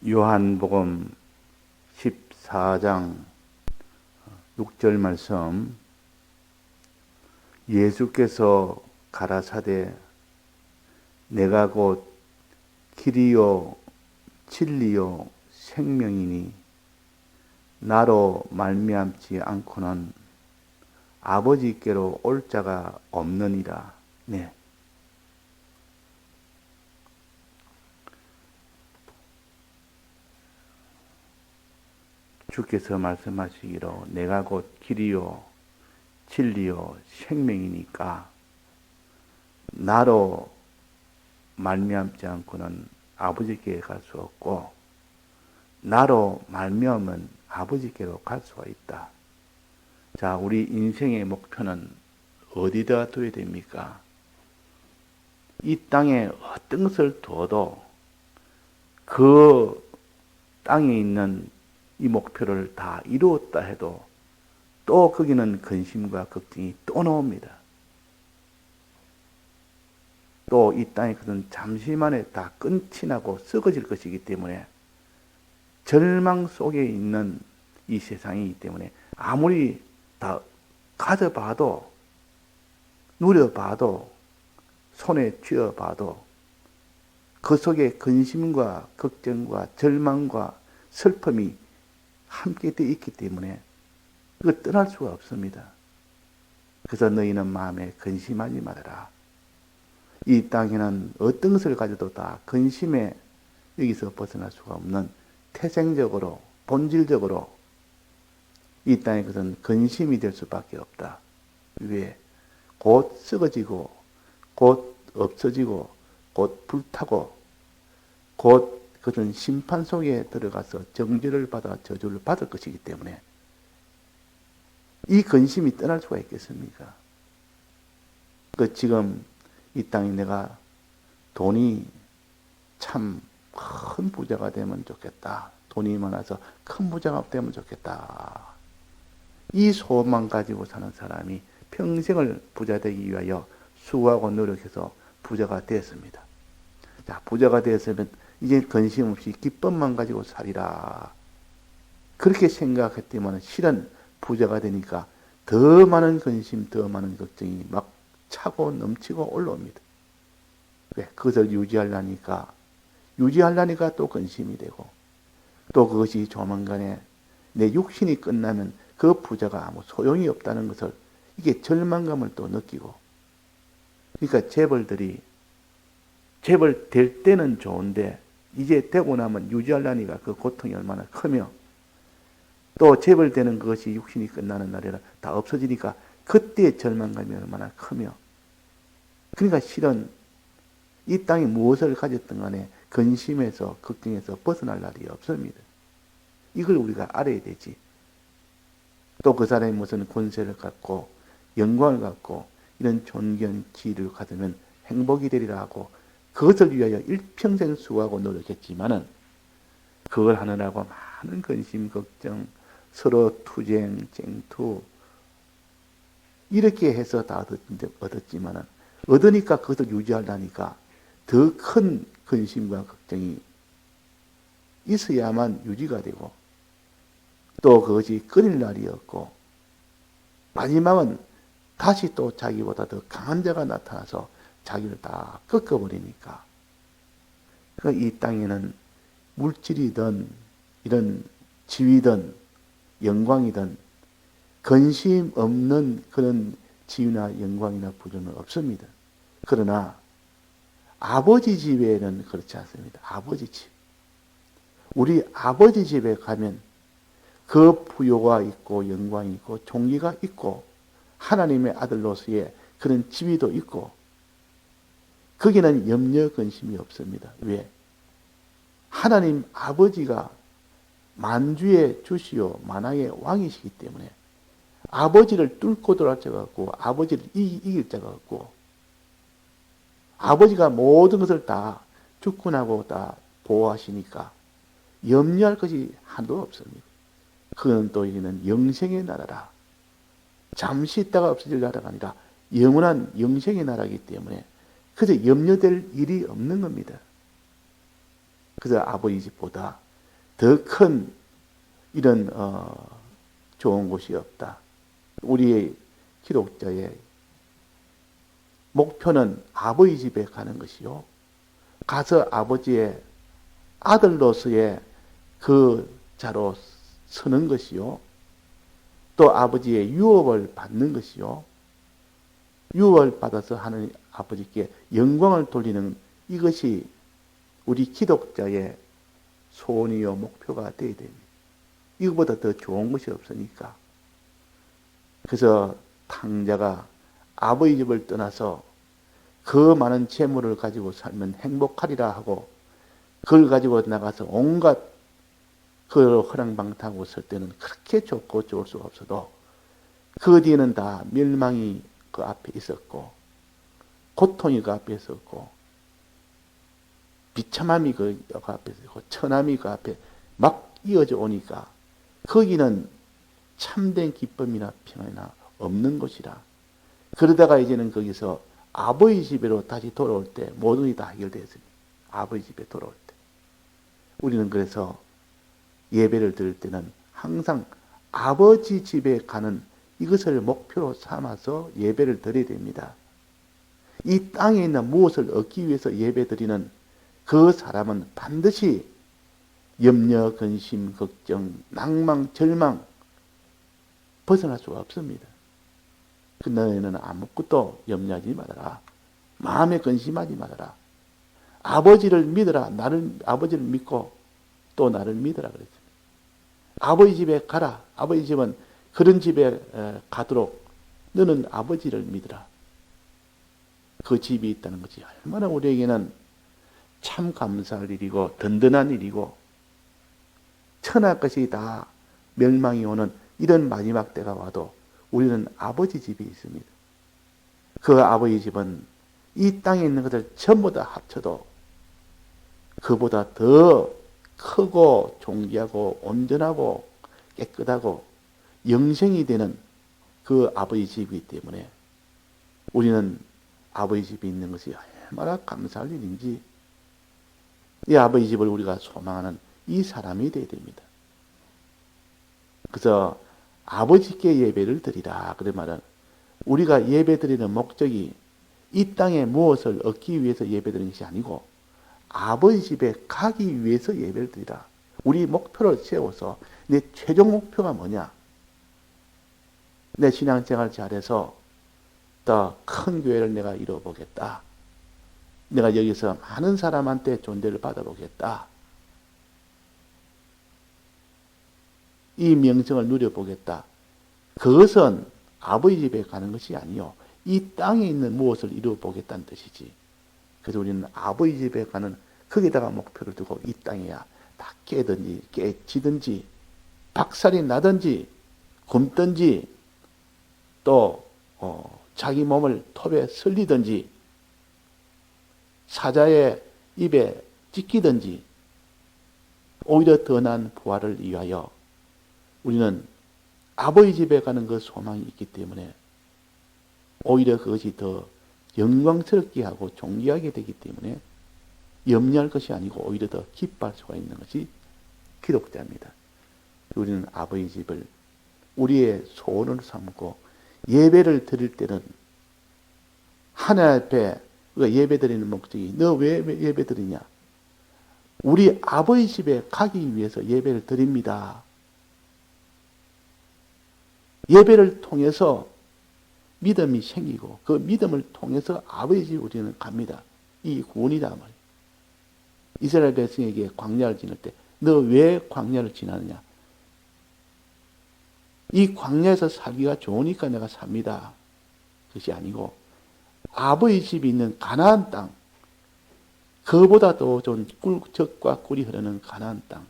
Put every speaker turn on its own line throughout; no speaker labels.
요한복음 14장 6절 말씀, 예수께서 가라사대 내가 곧 길이요 진리요 생명이니 나로 말미암지 않고는 아버지께로 올 자가 없느니라. 네. 주께서 말씀하시기로 내가 곧 길이요 진리요 생명이니까 나로 말미암지 않고는 아버지께 갈 수 없고 나로 말미암은 아버지께로 갈 수가 있다. 자, 우리 인생의 목표는 어디다 둬야 됩니까? 이 땅에 어떤 것을 둬도 그 땅에 있는 이 목표를 다 이루었다 해도 또 거기는 근심과 걱정이 또 나옵니다. 또 이 땅의 것은 잠시만에 다 끝이 나고 썩어질 것이기 때문에 절망 속에 있는 이 세상이기 때문에 아무리 다 가져봐도 누려봐도 손에 쥐어봐도 그 속에 근심과 걱정과 절망과 슬픔이 함께 되어 있기 때문에 그걸 떠날 수가 없습니다. 그래서 너희는 마음에 근심하지 말아라. 이 땅에는 어떤 것을 가져도 다 근심에 여기서 벗어날 수가 없는 태생적으로 본질적으로 이 땅의 것은 근심이 될 수밖에 없다. 왜? 곧 썩어지고 곧 없어지고 곧 불타고 곧 그것은 심판 속에 들어가서 정죄를 받아 저주를 받을 것이기 때문에 이 근심이 떠날 수가 있겠습니까? 그 지금 이 땅에 내가 돈이 참 큰 부자가 되면 좋겠다. 돈이 많아서 큰 부자가 되면 좋겠다. 이 소원만 가지고 사는 사람이 평생을 부자 되기 위하여 수고하고 노력해서 부자가 되었습니다. 자, 부자가 되었으면 이제 근심 없이 기쁨만 가지고 살리라. 그렇게 생각했더니 실은 부자가 되니까 더 많은 근심, 더 많은 걱정이 막 차고 넘치고 올라옵니다. 왜? 그것을 유지하려니까 또 근심이 되고 또 그것이 조만간에 내 육신이 끝나면 그 부자가 아무 소용이 없다는 것을 이게 절망감을 또 느끼고 그러니까 재벌들이 재벌 될 때는 좋은데 이제 되고 나면 유지하려니까 그 고통이 얼마나 크며 또 재벌 되는 그것이 육신이 끝나는 날에는 다 없어지니까 그때의 절망감이 얼마나 크며 그러니까 실은 이 땅에 무엇을 가졌든 간에 근심에서 걱정에서 벗어날 날이 없습니다. 이걸 우리가 알아야 되지. 또 그 사람이 무슨 권세를 갖고 영광을 갖고 이런 존경, 지위를 가지면 행복이 되리라 하고 그것을 위하여 일평생 수고하고 노력했지만은 그걸 하느라고 많은 근심, 걱정, 서로 투쟁, 쟁투 이렇게 해서 다 얻었지만은 얻으니까 그것을 유지하려니까 더 큰 근심과 걱정이 있어야만 유지가 되고 또 그것이 끊일 날이 없고 마지막은 다시 또 자기보다 더 강한 자가 나타나서 자기를 다 꺾어버리니까 이 땅에는 물질이든 이런 지위든 영광이든 근심 없는 그런 지위나 영광이나 부조는 없습니다. 그러나 아버지 집에는 그렇지 않습니다. 아버지 집. 우리 아버지 집에 가면 그 부요가 있고 영광이 있고 존귀가 있고 하나님의 아들로서의 그런 지위도 있고 거기는 염려 근심이 없습니다. 왜? 하나님 아버지가 만주의 주시오 만왕의 왕이시기 때문에 아버지를 뚫고 들어갈 자가 없고 아버지를 이길 자가 없고 아버지가 모든 것을 다 주권하고 다 보호하시니까 염려할 것이 하나도 없습니다. 그건 또 여기는 영생의 나라라. 잠시 있다가 없어질 나라가 아니라 영원한 영생의 나라이기 때문에 그저 염려될 일이 없는 겁니다. 그래서 아버지 집보다 더 큰 이런 좋은 곳이 없다. 우리의 기독자의 목표는 아버지 집에 가는 것이요. 가서 아버지의 아들로서의 그 자로 서는 것이요. 또 아버지의 유업을 받는 것이요. 유업을 받아서 하나님 아버지께 영광을 돌리는 이것이 우리 기독자의 소원이요 목표가 되어야 됩니다. 이거보다 더 좋은 것이 없으니까. 그래서 탕자가 아버지 집을 떠나서 그 많은 재물을 가지고 살면 행복하리라 하고 그걸 가지고 나가서 온갖 그 허랑방탕하고 설 때는 그렇게 좋고 좋을 수가 없어도 그 뒤에는 다 멸망이 그 앞에 있었고 고통이 그 앞에 있었고 비참함이 그 앞에 있었고 천함이 그 앞에 막 이어져 오니까 거기는 참된 기쁨이나 평안이나 없는 곳이라. 그러다가 이제는 거기서 아버지 집으로 다시 돌아올 때 모든 게 다 해결되었습니다. 아버지 집에 돌아올 때. 우리는 그래서 예배를 드릴 때는 항상 아버지 집에 가는 이것을 목표로 삼아서 예배를 드려야 됩니다. 이 땅에 있는 무엇을 얻기 위해서 예배 드리는 그 사람은 반드시 염려, 근심, 걱정, 낭망, 절망 벗어날 수가 없습니다. 그 너희는 아무것도 염려하지 말아라. 마음에 근심하지 말아라. 아버지를 믿어라. 아버지를 믿고 또 나를 믿어라 그랬습니다. 아버지 집에 가라. 아버지 집은 그런 집에 가도록 너는 아버지를 믿어라. 그 집이 있다는 것이 얼마나 우리에게는 참 감사할 일이고 든든한 일이고 천하 것이 다 멸망이 오는 이런 마지막 때가 와도 우리는 아버지 집이 있습니다. 그 아버지 집은 이 땅에 있는 것을 전부 다 합쳐도 그보다 더 크고 존귀하고 온전하고 깨끗하고 영생이 되는 그 아버지 집이기 때문에 우리는 아버지 집이 있는 것이 얼마나 감사할 일인지 이 아버지 집을 우리가 소망하는 이 사람이 되어야 됩니다. 그래서 아버지께 예배를 드리라. 그러면은 우리가 예배 드리는 목적이 이 땅에 무엇을 얻기 위해서 예배 드리는 것이 아니고 아버지 집에 가기 위해서 예배를 드리라. 우리 목표를 세워서 내 최종 목표가 뭐냐? 내 신앙생활 잘해서 더 큰 교회를 내가 이뤄보겠다. 내가 여기서 많은 사람한테 존재를 받아보겠다. 이 명성을 누려보겠다. 그것은 아버지 집에 가는 것이 아니요. 이 땅에 있는 무엇을 이루어보겠다는 뜻이지. 그래서 우리는 아버지 집에 가는 거기다가 목표를 두고 이 땅에야 다 깨든지 깨지든지 박살이 나든지 굶든지 또 자기 몸을 톱에 설리든지 사자의 입에 찢기든지 오히려 더 나은 부활을 위하여 우리는 아버지 집에 가는 그 소망이 있기 때문에 오히려 그것이 더 영광스럽게 하고 존귀하게 되기 때문에 염려할 것이 아니고 오히려 더 기뻐할 수가 있는 것이 기독자입니다. 우리는 아버지 집을 우리의 소원으로 삼고 예배를 드릴 때는 하나님 앞에 예배 드리는 목적이 너 왜 예배 드리냐? 우리 아버지 집에 가기 위해서 예배를 드립니다. 예배를 통해서 믿음이 생기고 그 믿음을 통해서 아버지 집 우리는 갑니다. 이 구원이다 말이에요. 이스라엘 백성에게 광야를 지날 때 너 왜 광야를 지나느냐? 이 광야에서 살기가 좋으니까 내가 삽니다. 그것이 아니고 아버지 집이 있는 가나안 땅, 그보다 더 좋은 젖과 꿀이 흐르는 가나안 땅,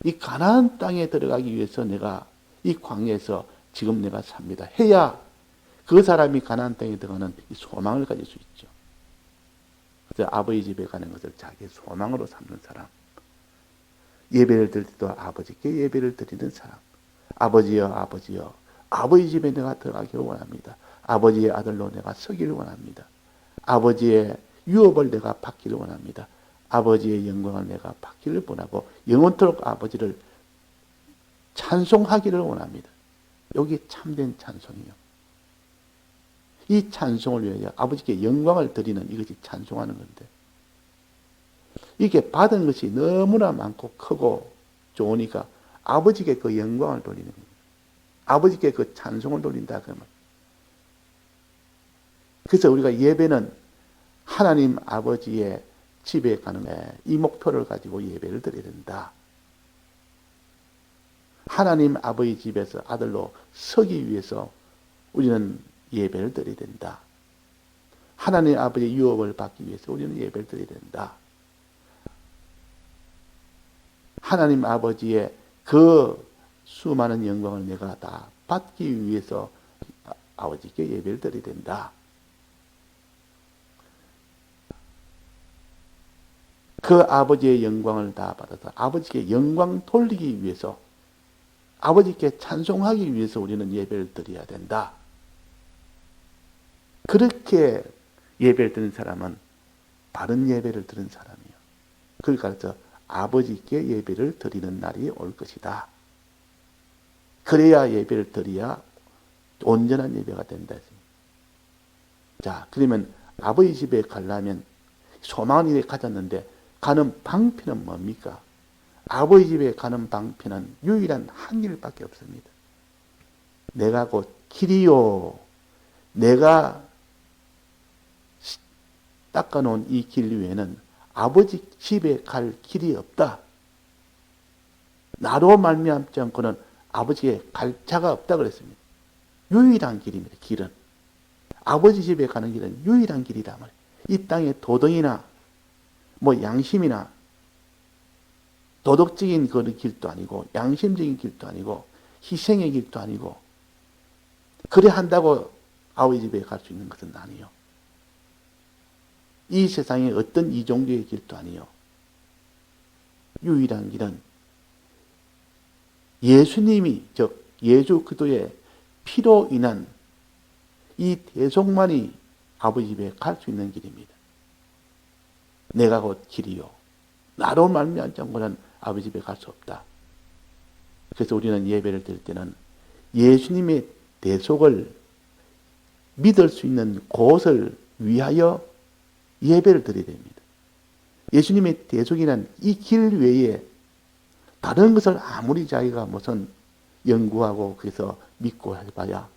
이 가나안 땅에 들어가기 위해서 내가 이 광야에서 지금 내가 삽니다. 해야 그 사람이 가나안 땅에 들어가는 소망을 가질 수 있죠. 그래서 아버지 집에 가는 것을 자기의 소망으로 삼는 사람, 예배를 드릴 때도 아버지께 예배를 드리는 사람, 아버지여 아버지여 아버지 집에 내가 들어가기를 원합니다. 아버지의 아들로 내가 서기를 원합니다. 아버지의 유업을 내가 받기를 원합니다. 아버지의 영광을 내가 받기를 원하고 영원토록 아버지를 찬송하기를 원합니다. 여기 참된 찬송이요. 이 찬송을 위하여 아버지께 영광을 드리는 이것이 찬송하는 건데, 이게 받은 것이 너무나 많고 크고 좋으니까 아버지께 그 영광을 돌리는 겁니다. 아버지께 그 찬송을 돌린다 그러면. 그래서 우리가 예배는 하나님 아버지의 집에 가는 이 목표를 가지고 예배를 드려야 된다. 하나님 아버지 집에서 아들로 서기 위해서 우리는 예배를 드려야 된다. 하나님 아버지의 유업을 받기 위해서 우리는 예배를 드려야 된다. 하나님 아버지의 그 수많은 영광을 내가 다 받기 위해서 아버지께 예배를 드려야 된다. 그 아버지의 영광을 다 받아서 아버지께 영광 돌리기 위해서, 아버지께 찬송하기 위해서 우리는 예배를 드려야 된다. 그렇게 예배를 드는 사람은 바른 예배를 드는 사람이에요. 그러니까 아버지께 예배를 드리는 날이 올 것이다. 그래야 예배를 드려야 온전한 예배가 된다. 자, 그러면 아버지 집에 가려면 소망을 이렇게 가졌는데 가는 방편은 뭡니까? 아버지 집에 가는 방편은 유일한 한 길밖에 없습니다. 내가 곧 길이요. 내가 닦아놓은 이 길 위에는 아버지 집에 갈 길이 없다. 나로 말미암지 않고는 아버지에 갈 자가 없다 그랬습니다. 유일한 길입니다. 길은. 아버지 집에 가는 길은 유일한 길이다 말이에요. 이 땅의 도덕이나 양심이나 도덕적인 그런 길도 아니고 양심적인 길도 아니고 희생의 길도 아니고 그래 한다고 아버지 집에 갈 수 있는 것은 아니에요. 이 세상에 어떤 이종교의 길도 아니에요. 유일한 길은 예수님이, 즉 예수 그리스도의 피로 인한 이 대속만이 아버지 집에 갈 수 있는 길입니다. 내가 곧 길이요. 나로 말미암지 않고는 아버지 집에 갈 수 없다. 그래서 우리는 예배를 드릴 때는 예수님의 대속을 믿을 수 있는 곳을 위하여 예배를 드려야 됩니다. 예수님의 대속이란 이 길 외에 다른 것을 아무리 자기가 무슨 연구하고 그래서 믿고 해봐야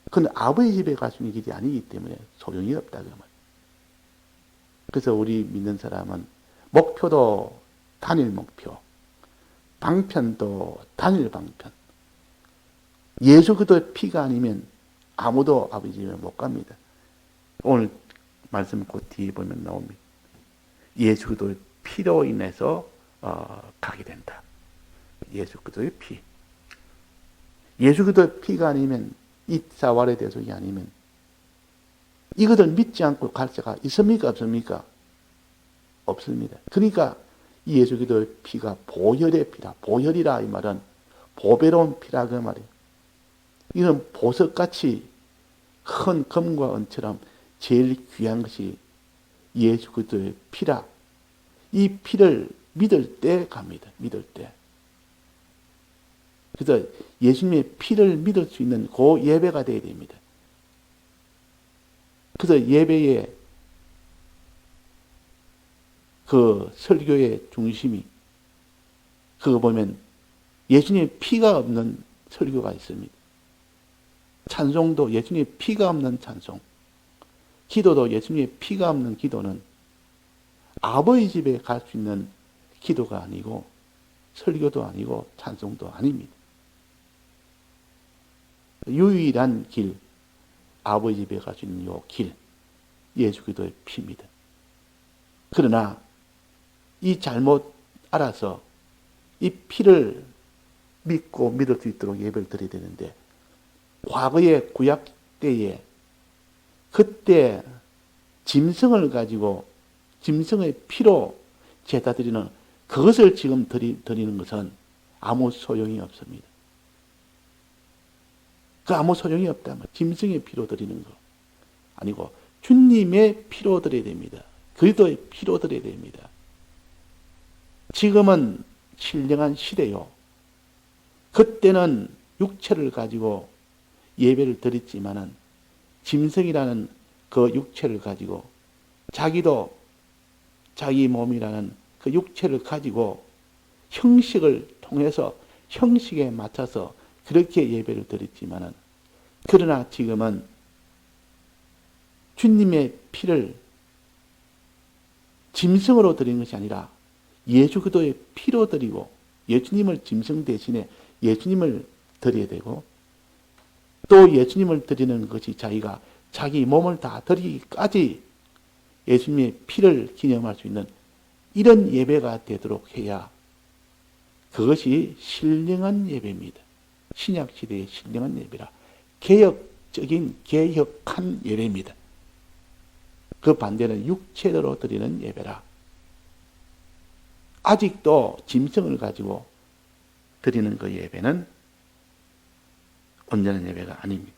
그건 아버지 집에 갈 수 있는 길이 아니기 때문에 소용이 없다. 그래서 우리 믿는 사람은 목표도 단일 목표, 방편도 단일 방편. 예수 그리스도의 피가 아니면 아무도 아버지 집에 못 갑니다. 오늘 말씀 그 뒤에 보면 나옵니다. 예수 그리스도의 피로 인해서 가게 된다. 예수 그리스도의 피. 예수 그리스도의 피가 아니면 이 사활의 대속이 아니면 이것을 믿지 않고 갈 자가 있습니까? 없습니까? 없습니다. 그러니까 이 예수 그리스도의 피가 보혈의 피다. 보혈이라 이 말은 보배로운 피라 그 말이에요. 이건 보석같이 큰 금과 은처럼 제일 귀한 것이 예수 그리스도의 피라. 이 피를 믿을 때 갑니다. 믿을 때. 그래서 예수님의 피를 믿을 수 있는 그 예배가 되어야 됩니다. 그래서 예배의 그 설교의 중심이 그거 보면 예수님의 피가 없는 설교가 있습니다. 찬송도 예수님의 피가 없는 찬송, 기도도 예수님의 피가 없는 기도는 아버지 집에 갈 수 있는 기도가 아니고 설교도 아니고 찬송도 아닙니다. 유일한 길, 아버지 집에 갈 수 있는 요 길, 예수 그리스도의 피입니다. 그러나 이 잘못 알아서 이 피를 믿고 믿을 수 있도록 예배를 드려야 되는데 과거의 구약 때에 그때 짐승을 가지고 짐승의 피로 제사 드리는 그것을 지금 드리는 것은 아무 소용이 없습니다. 그 아무 소용이 없다. 짐승의 피로 드리는 거 아니고 주님의 피로 드려야 됩니다. 그리스도의 피로 드려야 됩니다. 지금은 신령한 시대요. 그때는 육체를 가지고 예배를 드렸지만은 짐승이라는 그 육체를 가지고 자기도 자기 몸이라는 그 육체를 가지고 형식을 통해서 형식에 맞춰서 그렇게 예배를 드렸지만은 그러나 지금은 주님의 피를 짐승으로 드린 것이 아니라 예수 그리스도의 피로 드리고 예수님을 짐승 대신에 예수님을 드려야 되고 또 예수님을 드리는 것이 자기가 자기 몸을 다 드리기까지 예수님의 피를 기념할 수 있는 이런 예배가 되도록 해야 그것이 신령한 예배입니다. 신약시대의 신령한 예배라 개혁적인 개혁한 예배입니다. 그 반대는 육체로 드리는 예배라 아직도 짐승을 가지고 드리는 그 예배는 온전한 예배가 아닙니다.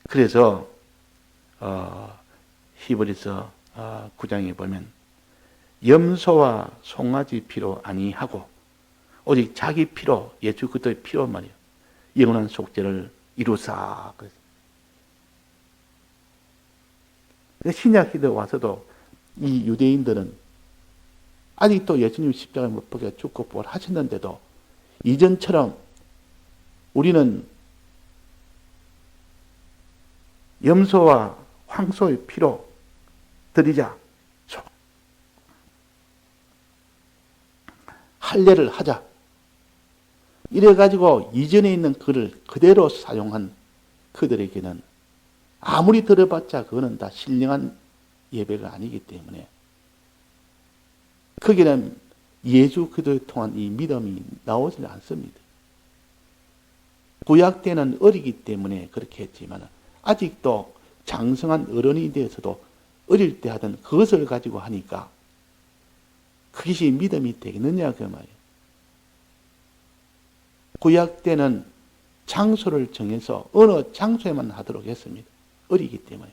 그래서 히브리서 9장에 보면 염소와 송아지 피로 아니하고 오직 자기 피로 예수 그리스도의 피로 말이요 영원한 속죄를 이루사. 신약 시대에 와서도 이 유대인들은 아직도 예수님 십자가에 못 박혀 죽고 부활하셨는데도 이전처럼 우리는 염소와 황소의 피로 드리자. 할례를 하자. 이래가지고 이전에 있는 글을 그대로 사용한 그들에게는 아무리 들어봤자 그거는 다 신령한 예배가 아니기 때문에 거기는 예수 그리스도에 통한 이 믿음이 나오지 않습니다. 구약 때는 어리기 때문에 그렇게 했지만 아직도 장성한 어른이 되어서도 어릴 때 하던 그것을 가지고 하니까 그것이 믿음이 되겠느냐 그 말이에요. 구약 때는 장소를 정해서 어느 장소에만 하도록 했습니다. 어리기 때문에.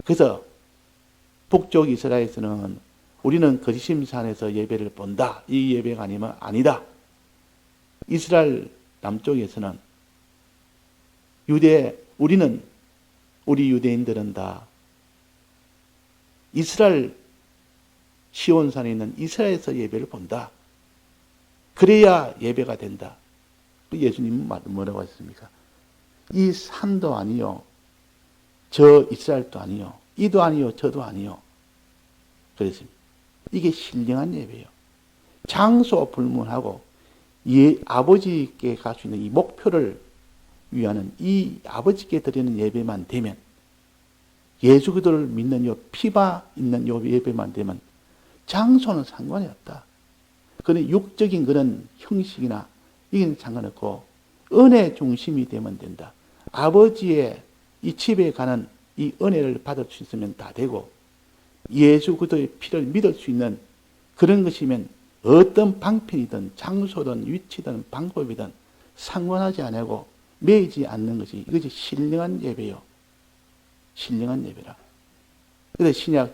그래서 북쪽 이스라엘에서는 우리는 거짓심산에서 예배를 본다. 이 예배가 아니면 아니다. 이스라엘 남쪽에서는 우리 유대인들은 다 이스라엘 시온산에 있는 이스라엘에서 예배를 본다. 그래야 예배가 된다. 예수님은 뭐라고 하셨습니까? 이 산도 아니요. 저 이스라엘도 아니요. 이도 아니요. 저도 아니요. 그랬습니다. 이게 신령한 예배예요. 장소 불문하고 아버지께 갈 수 있는 이 목표를 위하는 이 아버지께 드리는 예배만 되면 예수 그리스도를 믿는 요 피가 있는 요 예배만 되면 장소는 상관이 없다. 그런 육적인 그런 형식이나 이건 상관없고 은혜 중심이 되면 된다. 아버지의 이 집에 가는 이 은혜를 받을 수 있으면 다 되고 예수 그리스도의 피를 믿을 수 있는 그런 것이면 어떤 방편이든 장소든 위치든 방법이든 상관하지 않고 매이지 않는 것이 이것이 신령한 예배요. 신령한 예배라. 그래서 신약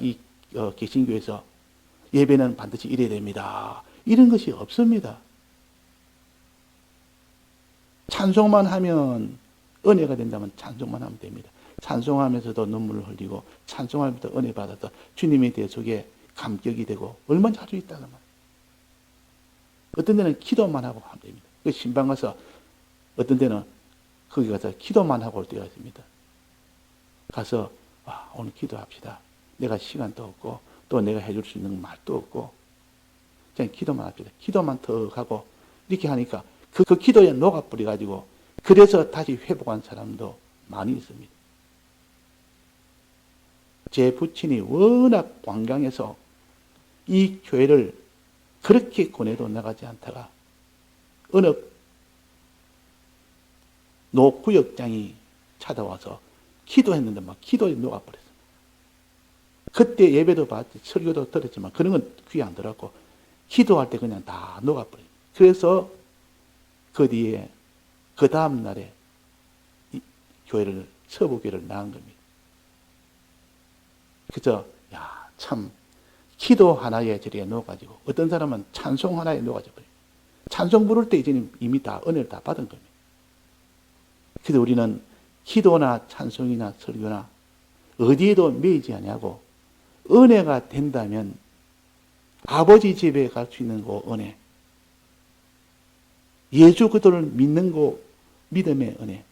개신교에서 예배는 반드시 이래야 됩니다. 이런 것이 없습니다. 찬송만 하면 은혜가 된다면 찬송만 하면 됩니다. 찬송하면서도 눈물을 흘리고 찬송하면서 은혜 받아서 주님에 대해 속에 감격이 되고 얼마나 할 수 있다는 말. 어떤 데는 기도만 하고 하면 됩니다. 그 신방 가서 어떤 데는 거기 가서 기도만 하고 올 때가 있습니다. 가서 오늘 기도합시다. 내가 시간도 없고 또 내가 해줄 수 있는 말도 없고 그냥 기도만 합시다. 기도만 더 하고 이렇게 하니까 그 기도에 녹아버려 가지고 그래서 다시 회복한 사람도 많이 있습니다. 제 부친이 워낙 완강해서 이 교회를 그렇게 권해도 나가지 않다가 어느 노구역장이 찾아와서 기도했는데 막 기도에 녹아버렸어요. 그때 예배도 받았지 설교도 들었지만 그런 건 귀에 안 들었고 기도할 때 그냥 다 녹아버려요. 그래서 그 뒤에 그 다음 날에 이 교회를 서부교회를 나간 겁니다. 그래서 참 기도 하나에 저리에 놓아가지고 어떤 사람은 찬송 하나에 놓아져 버려요. 찬송 부를 때 이제는 이미 다 은혜를 다 받은 겁니다. 그래서 우리는 기도나 찬송이나 설교나 어디에도 매이지 아니하고 은혜가 된다면 아버지 집에 갈 수 있는 그 은혜, 예수 그리스도를 믿는 그 믿음의 은혜,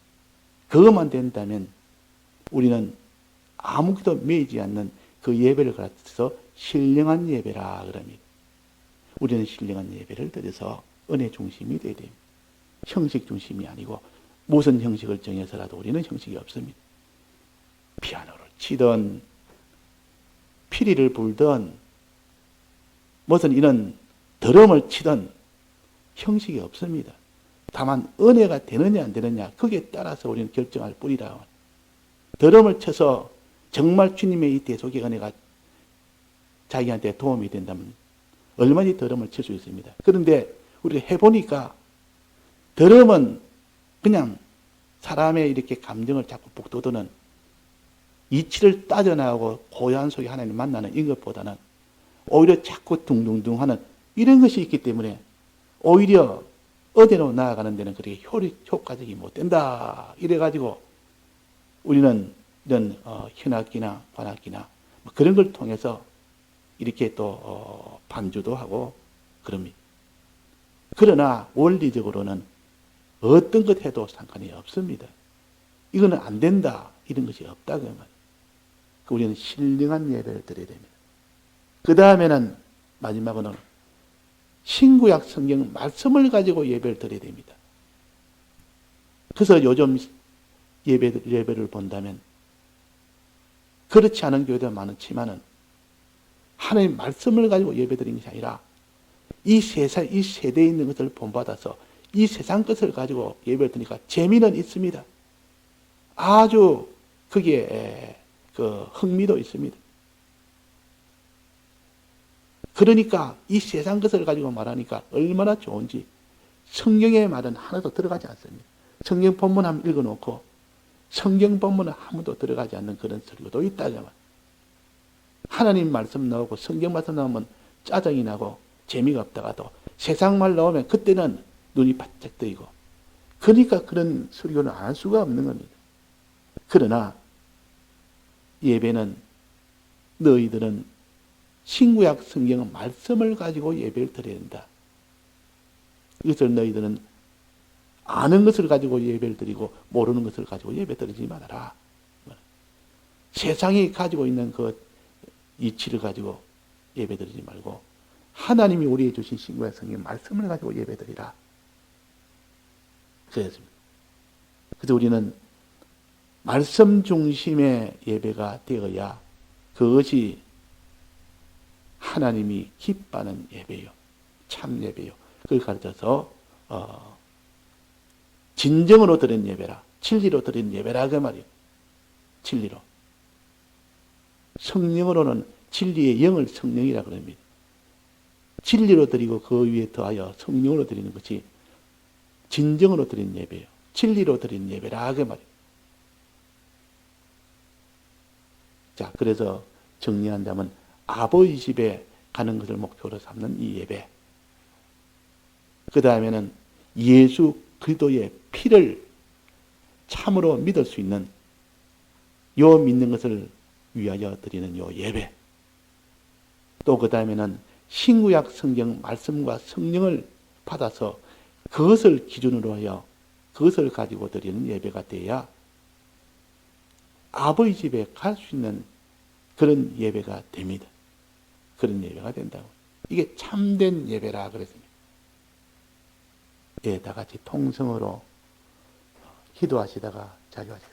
그것만 된다면 우리는 아무것도 매이지 않는 그 예배를 가르쳐서 신령한 예배라 그럽니다. 우리는 신령한 예배를 드려서 은혜 중심이 되어야 됩니다. 형식 중심이 아니고 무슨 형식을 정해서라도 우리는 형식이 없습니다. 피아노를 치든 피리를 불든 무슨 이런 드럼을 치든 형식이 없습니다. 다만 은혜가 되느냐 안 되느냐 거기에 따라서 우리는 결정할 뿐이라. 드럼을 쳐서 정말 주님의 이 대속의 은혜가 자기한테 도움이 된다면 얼마든지 드럼을 칠 수 있습니다. 그런데 우리가 해보니까 드럼은 그냥 사람의 이렇게 감정을 자꾸 북돋우는 이치를 따져나가고 고요한 속에 하나님을 만나는 이것보다는 오히려 자꾸 둥둥둥 하는 이런 것이 있기 때문에 오히려 어디로 나아가는 데는 그렇게 효과적이 못 된다. 이래가지고 우리는 이런 현악기나 관악기나 그런 걸 통해서 이렇게 또 반주도 하고 그럽니다. 그러나 원리적으로는 어떤 것 해도 상관이 없습니다. 이거는 안 된다. 이런 것이 없다. 그 말이에요. 우리는 신령한 예배를 드려야 됩니다. 그 다음에는 마지막으로는 신구약 성경 말씀을 가지고 예배를 드려야 됩니다. 그래서 요즘 예배를 본다면 그렇지 않은 교회도 많지만은 하나님 말씀을 가지고 예배 드리는 것이 아니라 이 세상, 이 세대에 있는 것을 본받아서 이 세상 것을 가지고 예배를 드리니까 재미는 있습니다. 아주 그게 흥미도 있습니다. 그러니까 이 세상 것을 가지고 말하니까 얼마나 좋은지 성경의 말은 하나도 들어가지 않습니다. 성경 본문 한번 읽어놓고 성경 본문은 한 번도 들어가지 않는 그런 설교도 있다면 하나님 말씀 나오고 성경 말씀 나오면 짜증이 나고 재미가 없다가도 세상 말 나오면 그때는 눈이 바짝 뜨이고 그러니까 그런 설교는 안 할 수가 없는 겁니다. 그러나 예배는 너희들은 신구약 성경 말씀을 가지고 예배를 드려야 된다. 이것을 너희들은 아는 것을 가지고 예배를 드리고 모르는 것을 가지고 예배 드리지 말아라. 세상이 가지고 있는 그 이치를 가지고 예배 드리지 말고 하나님이 우리에게 주신 신구약 성경 말씀을 가지고 예배 드리라. 그랬습니다. 그래서 우리는 말씀 중심의 예배가 되어야 그것이 하나님이 기뻐하는 예배요. 참 예배요. 그걸 가르쳐서 진정으로 드린 예배라. 진리로 드린 예배라 그 말이에요. 진리로. 성령으로는 진리의 영을 성령이라 그럽니다. 진리로 드리고 그 위에 더하여 성령으로 드리는 것이 진정으로 드린 예배요. 진리로 드린 예배라 그 말이에요. 자, 그래서 정리한다면 아버지 집에 가는 것을 목표로 삼는 이 예배. 그 다음에는 예수 그리스도의 피를 참으로 믿을 수 있는 요 믿는 것을 위하여 드리는 요 예배. 또 그 다음에는 신구약 성경 말씀과 성령을 받아서 그것을 기준으로 하여 그것을 가지고 드리는 예배가 돼야 아버지 집에 갈 수 있는 그런 예배가 됩니다. 그런 예배가 된다고. 이게 참된 예배라 그랬습니다. 예, 다 같이 통성으로 기도하시다가 자기하시다.